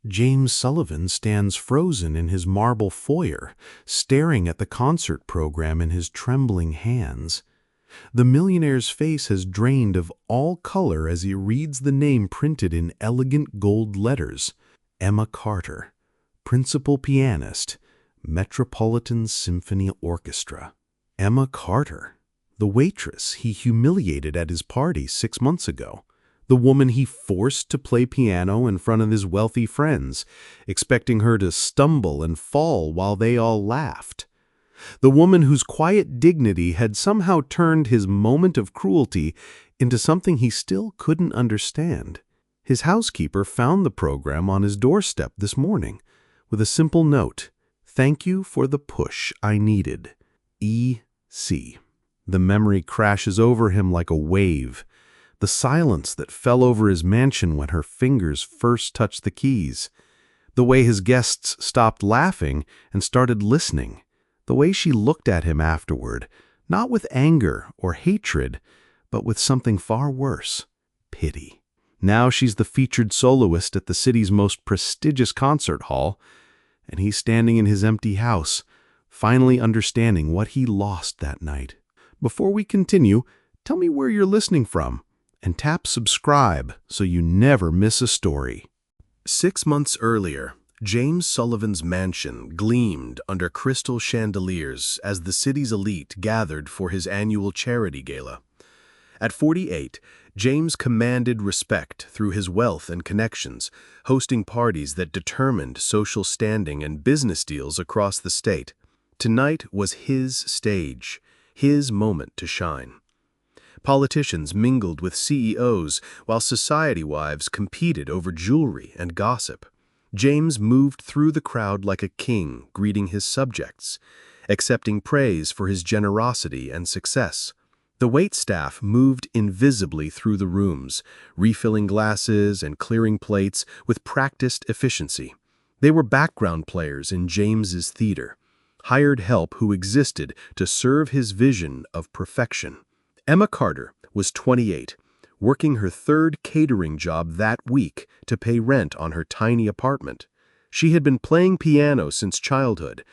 James Sullivan stands frozen in his marble foyer, staring at the concert program in his trembling hands. The millionaire's face has drained of all color as he reads the name printed in elegant gold letters: Emma Carter, principal pianist, Metropolitan Symphony Orchestra. Emma Carter, the waitress he humiliated at his party 6 months ago. The woman he forced to play piano in front of his wealthy friends, expecting her to stumble and fall while they all laughed. The woman whose quiet dignity had somehow turned his moment of cruelty into something he still couldn't understand. His housekeeper found the program on his doorstep this morning with a simple note: "Thank you for the push I needed. E.C." The memory crashes over him like a wave. The silence that fell over his mansion when her fingers first touched the keys. The way his guests stopped laughing and started listening. The way she looked at him afterward, not with anger or hatred, but with something far worse: pity. Now she's the featured soloist at the city's most prestigious concert hall, and he's standing in his empty house, finally understanding what he lost that night. Before we continue, tell me where you're listening from, and tap subscribe so you never miss a story. 6 months earlier, James Sullivan's mansion gleamed under crystal chandeliers as the city's elite gathered for his annual charity gala. At 48, James commanded respect through his wealth and connections, hosting parties that determined social standing and business deals across the state. Tonight was his stage, his moment to shine. Politicians mingled with CEOs, while society wives competed over jewelry and gossip. James moved through the crowd like a king, greeting his subjects, accepting praise for his generosity and success. The waitstaff moved invisibly through the rooms, refilling glasses and clearing plates with practiced efficiency. They were background players in James's theater, hired help who existed to serve his vision of perfection. Emma Carter was 28, working her third catering job that week to pay rent on her tiny apartment. She had been playing piano since childhood,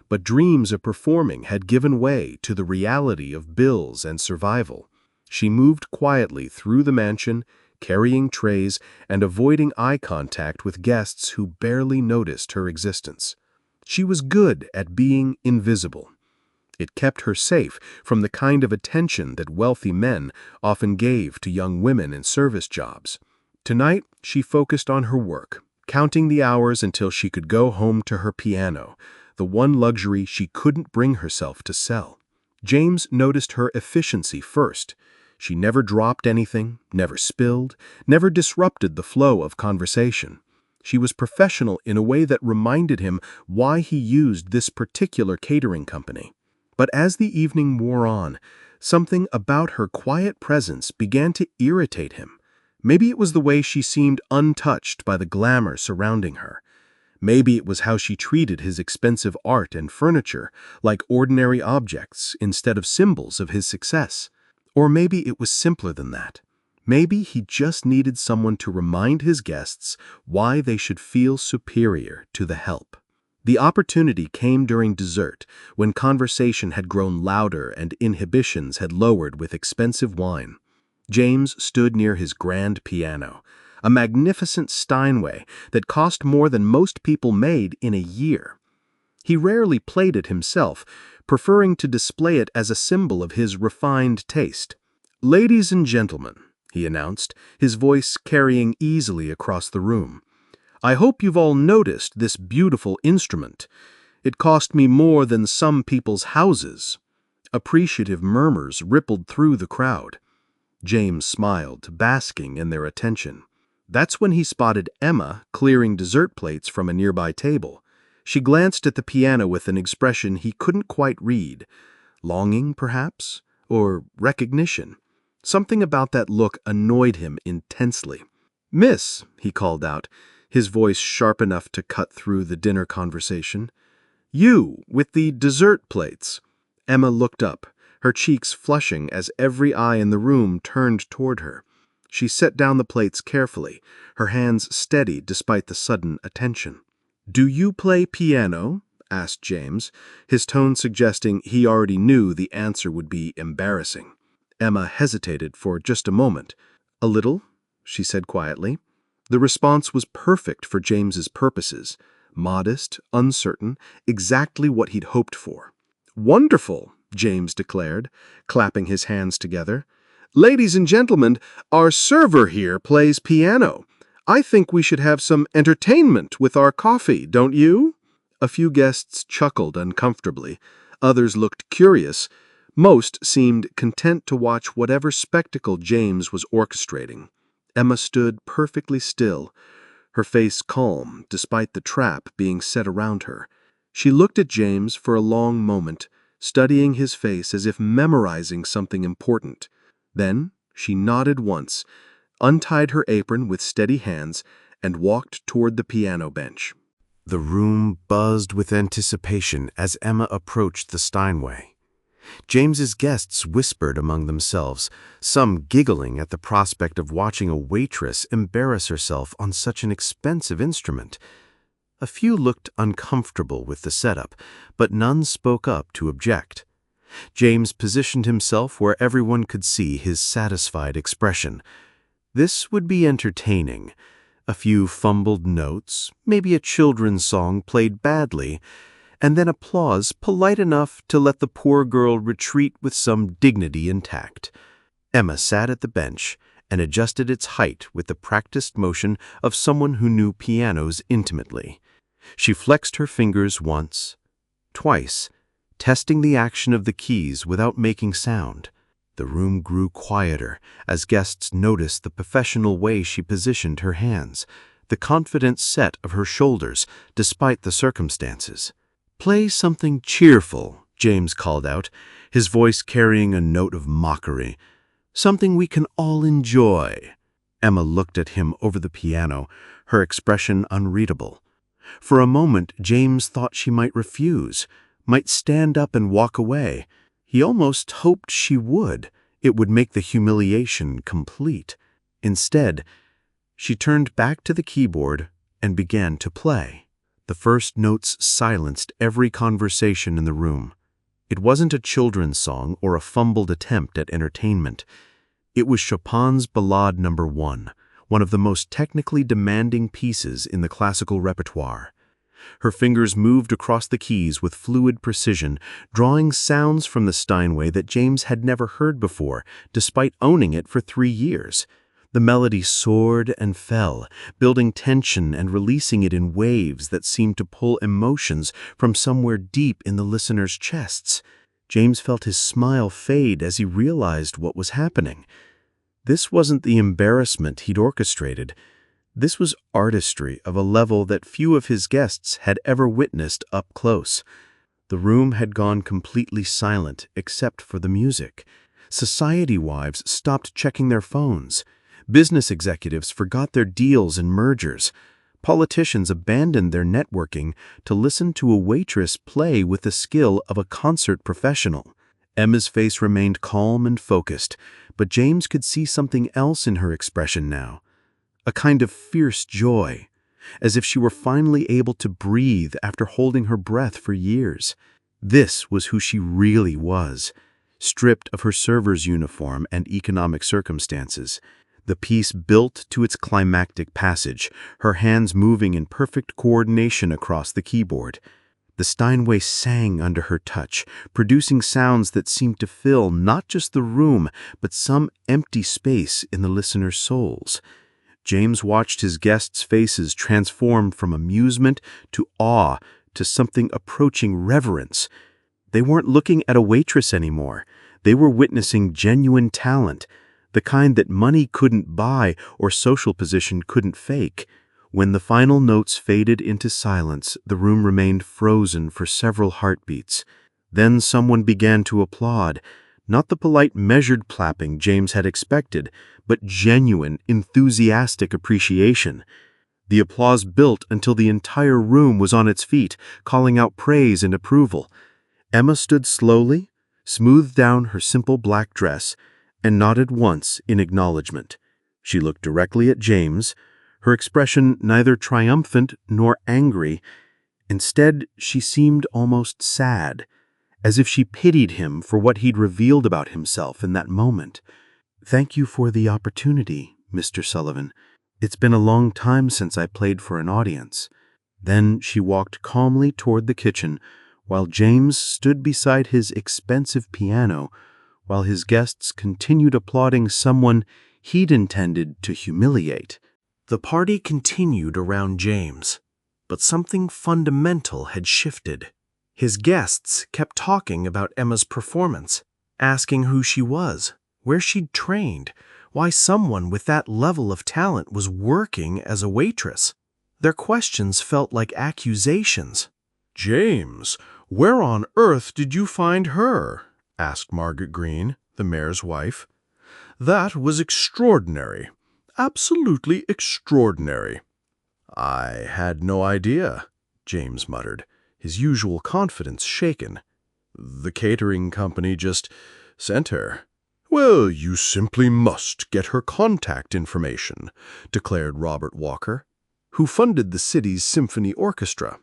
but dreams of performing had given way to the reality of bills and survival. She moved quietly through the mansion, carrying trays and avoiding eye contact with guests who barely noticed her existence. She was good at being invisible. It kept her safe from the kind of attention that wealthy men often gave to young women in service jobs. Tonight, she focused on her work, counting the hours until she could go home to her piano, the one luxury she couldn't bring herself to sell. James noticed her efficiency first. She never dropped anything, never spilled, never disrupted the flow of conversation. She was professional in a way that reminded him why he used this particular catering company. But as the evening wore on, something about her quiet presence began to irritate him. Maybe it was the way she seemed untouched by the glamour surrounding her. Maybe it was how she treated his expensive art and furniture like ordinary objects instead of symbols of his success. Or maybe it was simpler than that. Maybe he just needed someone to remind his guests why they should feel superior to the help. The opportunity came during dessert, when conversation had grown louder and inhibitions had lowered with expensive wine. James stood near his grand piano, a magnificent Steinway that cost more than most people made in a year. He rarely played it himself, preferring to display it as a symbol of his refined taste. "Ladies and gentlemen," he announced, his voice carrying easily across the room, "I hope you've all noticed this beautiful instrument. It cost me more than some people's houses." Appreciative murmurs rippled through the crowd. James smiled, basking in their attention. That's when he spotted Emma clearing dessert plates from a nearby table. She glanced at the piano with an expression he couldn't quite read. Longing, perhaps? Or recognition? Something about that look annoyed him intensely. "Miss," he called out, his voice sharp enough to cut through the dinner conversation. "You, with the dessert plates." Emma looked up, her cheeks flushing as every eye in the room turned toward her. She set down the plates carefully, her hands steady despite the sudden attention. "Do you play piano?" asked James, his tone suggesting he already knew the answer would be embarrassing. Emma hesitated for just a moment. "A little," she said quietly. The response was perfect for James's purposes. Modest, uncertain, exactly what he'd hoped for. "Wonderful," James declared, clapping his hands together. "Ladies and gentlemen, our server here plays piano. I think we should have some entertainment with our coffee, don't you?" A few guests chuckled uncomfortably. Others looked curious. Most seemed content to watch whatever spectacle James was orchestrating. Emma stood perfectly still, her face calm despite the trap being set around her. She looked at James for a long moment, studying his face as if memorizing something important. Then she nodded once, untied her apron with steady hands, and walked toward the piano bench. The room buzzed with anticipation as Emma approached the Steinway. James's guests whispered among themselves, some giggling at the prospect of watching a waitress embarrass herself on such an expensive instrument. A few looked uncomfortable with the setup, but none spoke up to object. James positioned himself where everyone could see his satisfied expression. This would be entertaining. A few fumbled notes, maybe a children's song played badly, and then applause polite enough to let the poor girl retreat with some dignity intact. Emma sat at the bench and adjusted its height with the practiced motion of someone who knew pianos intimately. She flexed her fingers once, twice, testing the action of the keys without making sound. The room grew quieter as guests noticed the professional way she positioned her hands, the confident set of her shoulders despite the circumstances. "Play something cheerful," James called out, his voice carrying a note of mockery. "Something we can all enjoy." Emma looked at him over the piano, her expression unreadable. For a moment, James thought she might refuse, might stand up and walk away. He almost hoped she would. It would make the humiliation complete. Instead, she turned back to the keyboard and began to play. The first notes silenced every conversation in the room. It wasn't a children's song or a fumbled attempt at entertainment. It was Chopin's Ballade No. 1, one of the most technically demanding pieces in the classical repertoire. Her fingers moved across the keys with fluid precision, drawing sounds from the Steinway that James had never heard before, despite owning it for 3 years. The melody soared and fell, building tension and releasing it in waves that seemed to pull emotions from somewhere deep in the listeners' chests. James felt his smile fade as he realized what was happening. This wasn't the embarrassment he'd orchestrated. This was artistry of a level that few of his guests had ever witnessed up close. The room had gone completely silent except for the music. Society wives stopped checking their phones. Business executives forgot their deals and mergers. Politicians abandoned their networking to listen to a waitress play with the skill of a concert professional. Emma's face remained calm and focused, but James could see something else in her expression now. A kind of fierce joy, as if she were finally able to breathe after holding her breath for years. This was who she really was, stripped of her server's uniform and economic circumstances. The piece built to its climactic passage, her hands moving in perfect coordination across the keyboard. The Steinway sang under her touch, producing sounds that seemed to fill not just the room, but some empty space in the listeners' souls. James watched his guests' faces transform from amusement to awe to something approaching reverence. They weren't looking at a waitress anymore. They were witnessing genuine talent, the kind that money couldn't buy or social position couldn't fake. When the final notes faded into silence, the room remained frozen for several heartbeats. Then someone began to applaud, not the polite, measured clapping James had expected, but genuine, enthusiastic appreciation. The applause built until the entire room was on its feet, calling out praise and approval. Emma stood slowly, smoothed down her simple black dress, and nodded once in acknowledgement. She looked directly at James, her expression neither triumphant nor angry. Instead, she seemed almost sad, as if she pitied him for what he'd revealed about himself in that moment. "Thank you for the opportunity, Mr. Sullivan. It's been a long time since I played for an audience." Then she walked calmly toward the kitchen, while James stood beside his expensive piano, while his guests continued applauding someone he'd intended to humiliate. The party continued around James, but something fundamental had shifted. His guests kept talking about Emma's performance, asking who she was, where she'd trained, why someone with that level of talent was working as a waitress. Their questions felt like accusations. "James, where on earth did you find her?" asked Margaret Green, the mayor's wife. "That was extraordinary. Absolutely extraordinary." "I had no idea," James muttered, his usual confidence shaken. "The catering company just sent her." "Well, you simply must get her contact information," declared Robert Walker, who funded the city's symphony orchestra.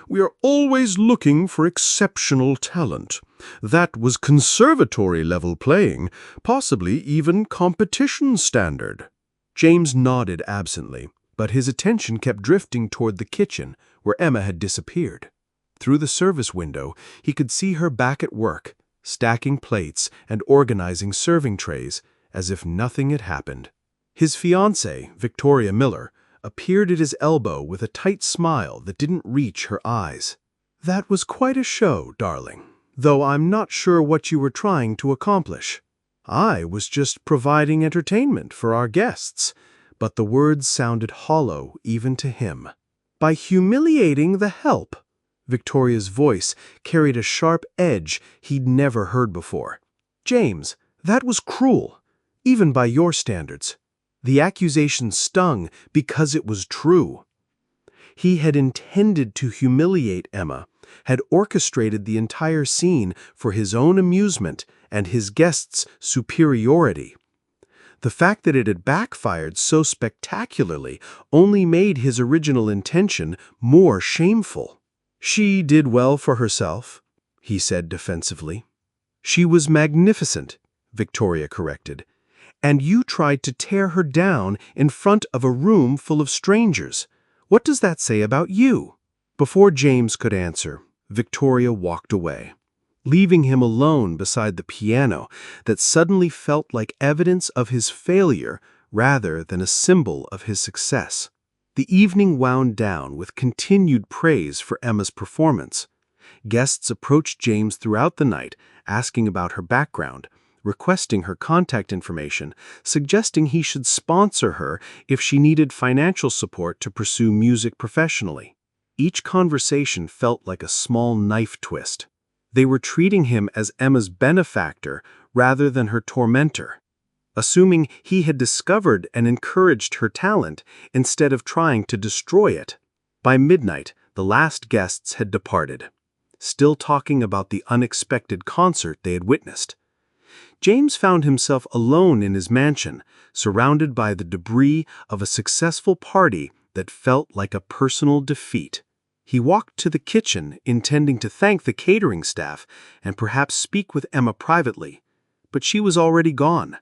"We are always looking for exceptional talent. That was conservatory-level playing, possibly even competition standard." James nodded absently, but his attention kept drifting toward the kitchen, where Emma had disappeared. Through the service window, he could see her back at work, stacking plates and organizing serving trays, as if nothing had happened. His fiancée, Victoria Miller, appeared at his elbow with a tight smile that didn't reach her eyes. "That was quite a show, darling, though I'm not sure what you were trying to accomplish." "I was just providing entertainment for our guests," but the words sounded hollow even to him. "By humiliating the help." Victoria's voice carried a sharp edge he'd never heard before. "James, that was cruel, even by your standards." The accusation stung because it was true. He had intended to humiliate Emma, had orchestrated the entire scene for his own amusement and his guests' superiority. The fact that it had backfired so spectacularly only made his original intention more shameful. "She did well for herself," he said defensively. "She was magnificent," Victoria corrected. "And you tried to tear her down in front of a room full of strangers. What does that say about you?" Before James could answer, Victoria walked away, leaving him alone beside the piano that suddenly felt like evidence of his failure rather than a symbol of his success. The evening wound down with continued praise for Emma's performance. Guests approached James throughout the night, asking about her background, requesting her contact information, suggesting he should sponsor her if she needed financial support to pursue music professionally. Each conversation felt like a small knife twist. They were treating him as Emma's benefactor rather than her tormentor, assuming he had discovered and encouraged her talent instead of trying to destroy it. By midnight, the last guests had departed, still talking about the unexpected concert they had witnessed. James found himself alone in his mansion, surrounded by the debris of a successful party that felt like a personal defeat. He walked to the kitchen, intending to thank the catering staff and perhaps speak with Emma privately, but she was already gone.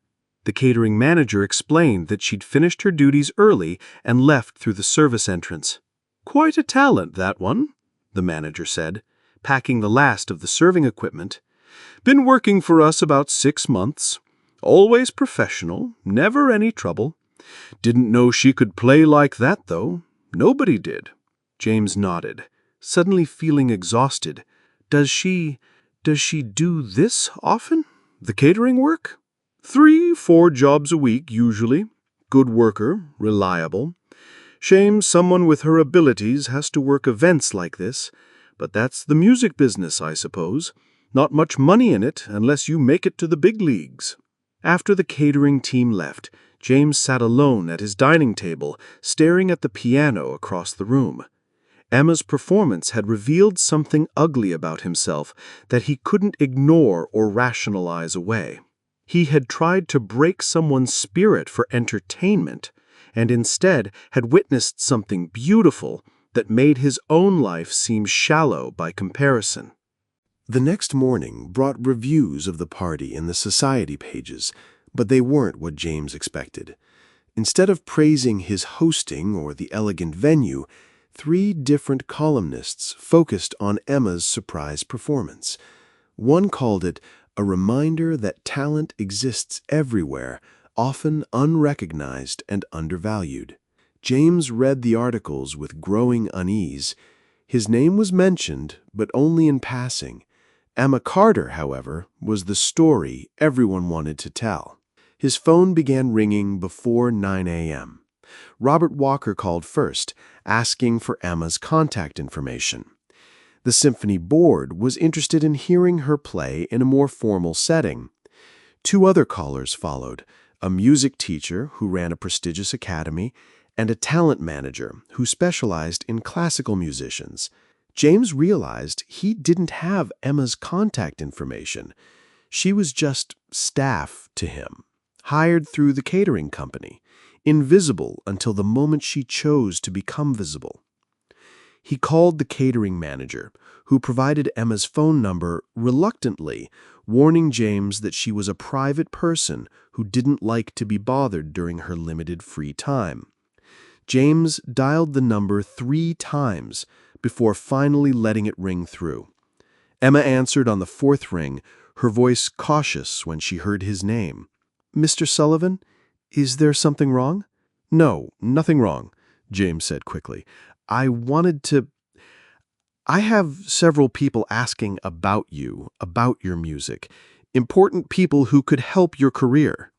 The catering manager explained that she'd finished her duties early and left through the service entrance. "Quite a talent, that one," the manager said, packing the last of the serving equipment. "Been working for us about 6 months. Always professional, never any trouble. Didn't know she could play like that, though. Nobody did." James nodded, suddenly feeling exhausted. Does she do this often? The catering work?" 3-4 jobs a week, usually. Good worker, reliable. Shame someone with her abilities has to work events like this, but that's the music business, I suppose. Not much money in it unless you make it to the big leagues." After the catering team left, James sat alone at his dining table, staring at the piano across the room. Emma's performance had revealed something ugly about himself that he couldn't ignore or rationalize away. He had tried to break someone's spirit for entertainment, and instead had witnessed something beautiful that made his own life seem shallow by comparison. The next morning brought reviews of the party in the society pages, but they weren't what James expected. Instead of praising his hosting or the elegant venue, 3 different columnists focused on Emma's surprise performance. One called it a reminder that talent exists everywhere, often unrecognized and undervalued. James read the articles with growing unease. His name was mentioned, but only in passing. Emma Carter, however, was the story everyone wanted to tell. His phone began ringing before 9 a.m. Robert Walker called first, asking for Emma's contact information. The symphony board was interested in hearing her play in a more formal setting. 2 other callers followed, a music teacher who ran a prestigious academy and a talent manager who specialized in classical musicians. James realized he didn't have Emma's contact information. She was just staff to him, hired through the catering company, invisible until the moment she chose to become visible. He called the catering manager, who provided Emma's phone number reluctantly, warning James that she was a private person who didn't like to be bothered during her limited free time. James dialed the number 3 times before finally letting it ring through. Emma answered on the 4th ring, her voice cautious when she heard his name. "Mr. Sullivan, is there something wrong?" "No, nothing wrong," James said quickly. I have several people asking about you, about your music. Important people who could help your career."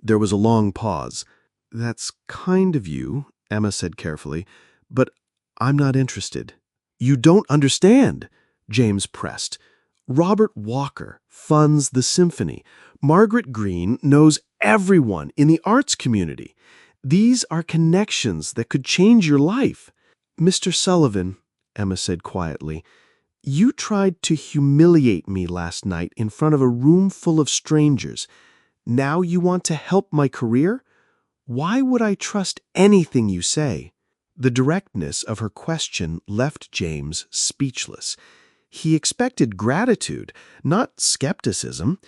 There was a long pause. "That's kind of you," Emma said carefully, "but I'm not interested." "You don't understand," James pressed. "Robert Walker funds the symphony. Margaret Green knows everyone in the arts community. These are connections that could change your life." "Mr. Sullivan," Emma said quietly, "you tried to humiliate me last night in front of a room full of strangers. Now you want to help my career? Why would I trust anything you say?" The directness of her question left James speechless. He expected gratitude, not skepticism.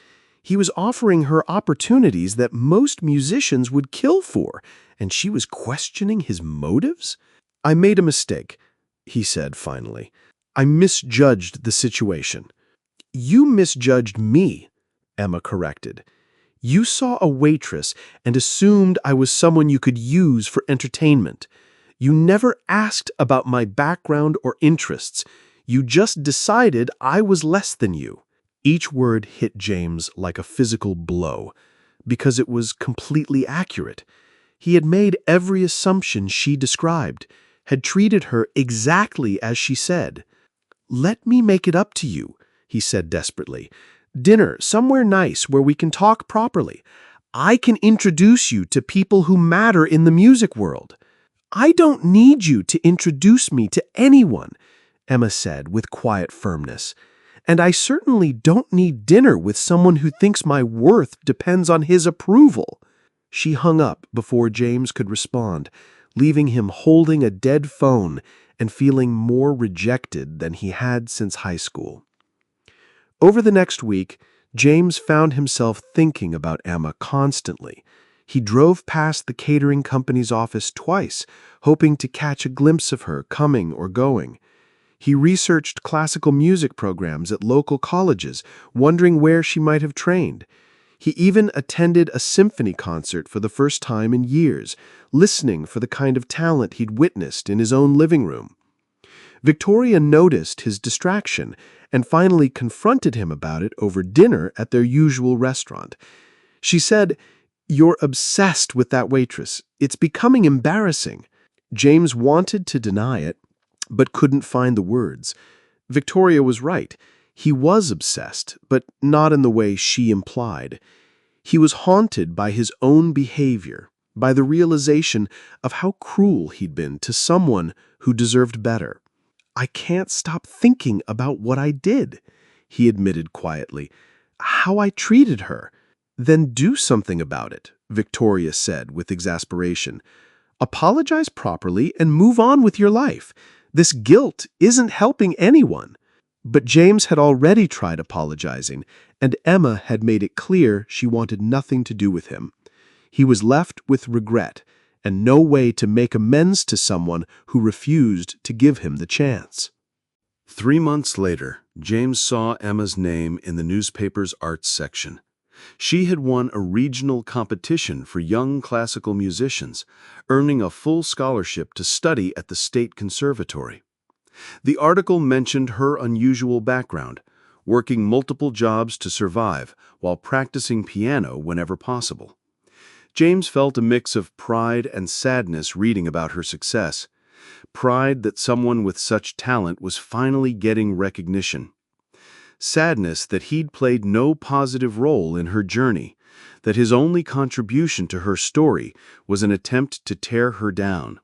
He was offering her opportunities that most musicians would kill for, and she was questioning his motives? "I made a mistake," he said finally. "I misjudged the situation." "You misjudged me," Emma corrected. "You saw a waitress and assumed I was someone you could use for entertainment. You never asked about my background or interests. You just decided I was less than you." Each word hit James like a physical blow, because it was completely accurate. He had made every assumption she described, had treated her exactly as she said. "Let me make it up to you," he said desperately. "Dinner, somewhere nice where we can talk properly. I can introduce you to people who matter in the music world." "I don't need you to introduce me to anyone," Emma said with quiet firmness. "And I certainly don't need dinner with someone who thinks my worth depends on his approval." She hung up before James could respond, leaving him holding a dead phone and feeling more rejected than he had since high school. Over the next week, James found himself thinking about Emma constantly. He drove past the catering company's office twice, hoping to catch a glimpse of her coming or going. He researched classical music programs at local colleges, wondering where she might have trained. He even attended a symphony concert for the first time in years, listening for the kind of talent he'd witnessed in his own living room. Victoria noticed his distraction and finally confronted him about it over dinner at their usual restaurant. She said, "You're obsessed with that waitress. It's becoming embarrassing." James wanted to deny it, but couldn't find the words. Victoria was right. He was obsessed, but not in the way she implied. He was haunted by his own behavior, by the realization of how cruel he'd been to someone who deserved better. "I can't stop thinking about what I did," he admitted quietly. "How I treated her." Then do something about it, Victoria said with exasperation. Apologize properly and move on with your life. This guilt isn't helping anyone. But James had already tried apologizing, and Emma had made it clear she wanted nothing to do with him. He was left with regret and no way to make amends to someone who refused to give him the chance. 3 months later, James saw Emma's name in the newspaper's arts section. She had won a regional competition for young classical musicians, earning a full scholarship to study at the State Conservatory. The article mentioned her unusual background, working multiple jobs to survive while practicing piano whenever possible. James felt a mix of pride and sadness reading about her success. Pride that someone with such talent was finally getting recognition. Sadness that he'd played no positive role in her journey, that his only contribution to her story was an attempt to tear her down.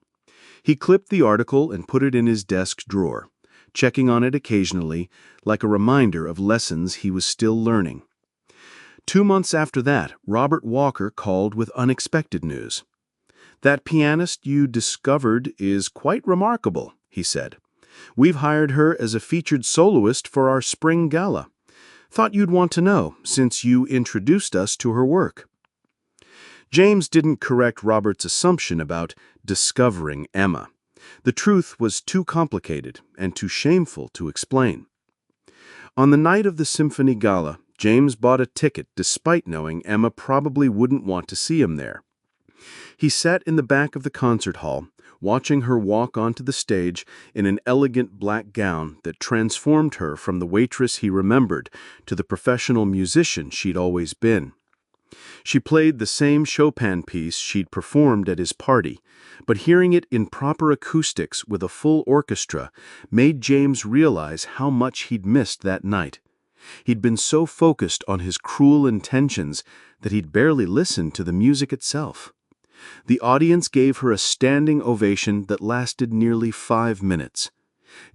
He clipped the article and put it in his desk drawer, checking on it occasionally, like a reminder of lessons he was still learning. 2 months after that, Robert Walker called with unexpected news. "That pianist you discovered is quite remarkable," he said. "We've hired her as a featured soloist for our spring gala. Thought you'd want to know, since you introduced us to her work." James didn't correct Robert's assumption about discovering Emma. The truth was too complicated and too shameful to explain. On the night of the symphony gala, James bought a ticket despite knowing Emma probably wouldn't want to see him there. He sat in the back of the concert hall, watching her walk onto the stage in an elegant black gown that transformed her from the waitress he remembered to the professional musician she'd always been. She played the same Chopin piece she'd performed at his party, but hearing it in proper acoustics with a full orchestra made James realize how much he'd missed that night. He'd been so focused on his cruel intentions that he'd barely listened to the music itself. The audience gave her a standing ovation that lasted nearly 5 minutes.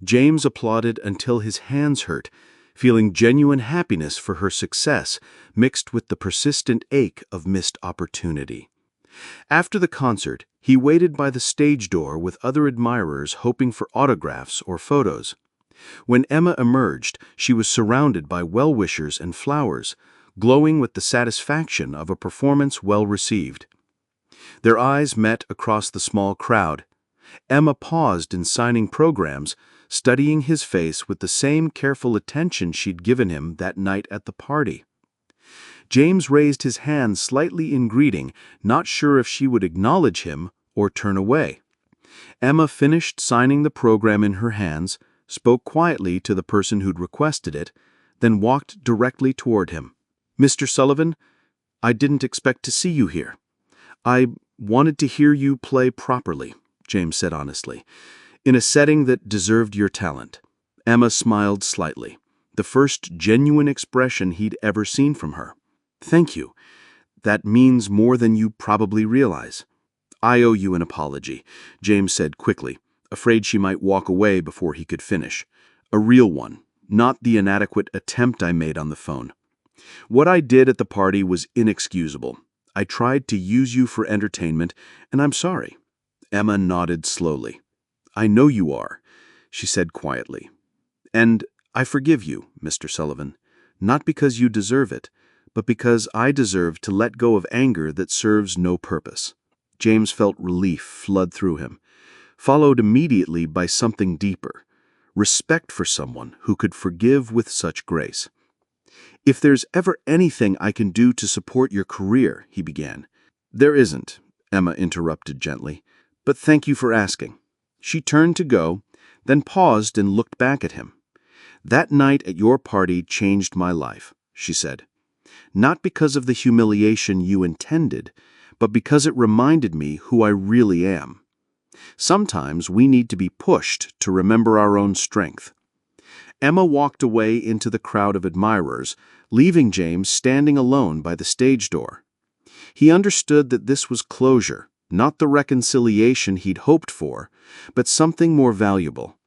James applauded until his hands hurt, feeling genuine happiness for her success mixed with the persistent ache of missed opportunity. After the concert, he waited by the stage door with other admirers hoping for autographs or photos. When Emma emerged, she was surrounded by well-wishers and flowers, glowing with the satisfaction of a performance well received. Their eyes met across the small crowd. Emma paused in signing programs, studying his face with the same careful attention she'd given him that night at the party. James raised his hand slightly in greeting, not sure if she would acknowledge him or turn away. Emma finished signing the program in her hands, spoke quietly to the person who'd requested it, then walked directly toward him. "Mr. Sullivan, I didn't expect to see you here. I wanted to hear you play properly," James said honestly, "in a setting that deserved your talent." Emma smiled slightly, the first genuine expression he'd ever seen from her. "Thank you. That means more than you probably realize." "I owe you an apology," James said quickly, afraid she might walk away before he could finish. "A real one, not the inadequate attempt I made on the phone. What I did at the party was inexcusable. I tried to use you for entertainment, and I'm sorry." Emma nodded slowly. "I know you are," she said quietly. "And I forgive you, Mr. Sullivan, not because you deserve it, but because I deserve to let go of anger that serves no purpose." James felt relief flood through him, followed immediately by something deeper, respect for someone who could forgive with such grace. "If there's ever anything I can do to support your career," he began. "There isn't," Emma interrupted gently, "but thank you for asking." She turned to go, then paused and looked back at him. "That night at your party changed my life," she said. "Not because of the humiliation you intended, but because it reminded me who I really am. Sometimes we need to be pushed to remember our own strength." Emma walked away into the crowd of admirers, leaving James standing alone by the stage door. He understood that this was closure, not the reconciliation he'd hoped for, but something more valuable: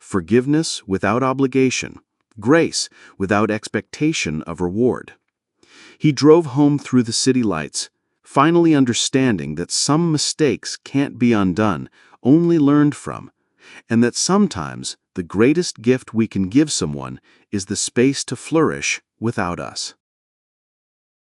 forgiveness without obligation, grace without expectation of reward. He drove home through the city lights, finally understanding that some mistakes can't be undone, only learned from, and that sometimes the greatest gift we can give someone is the space to flourish without us.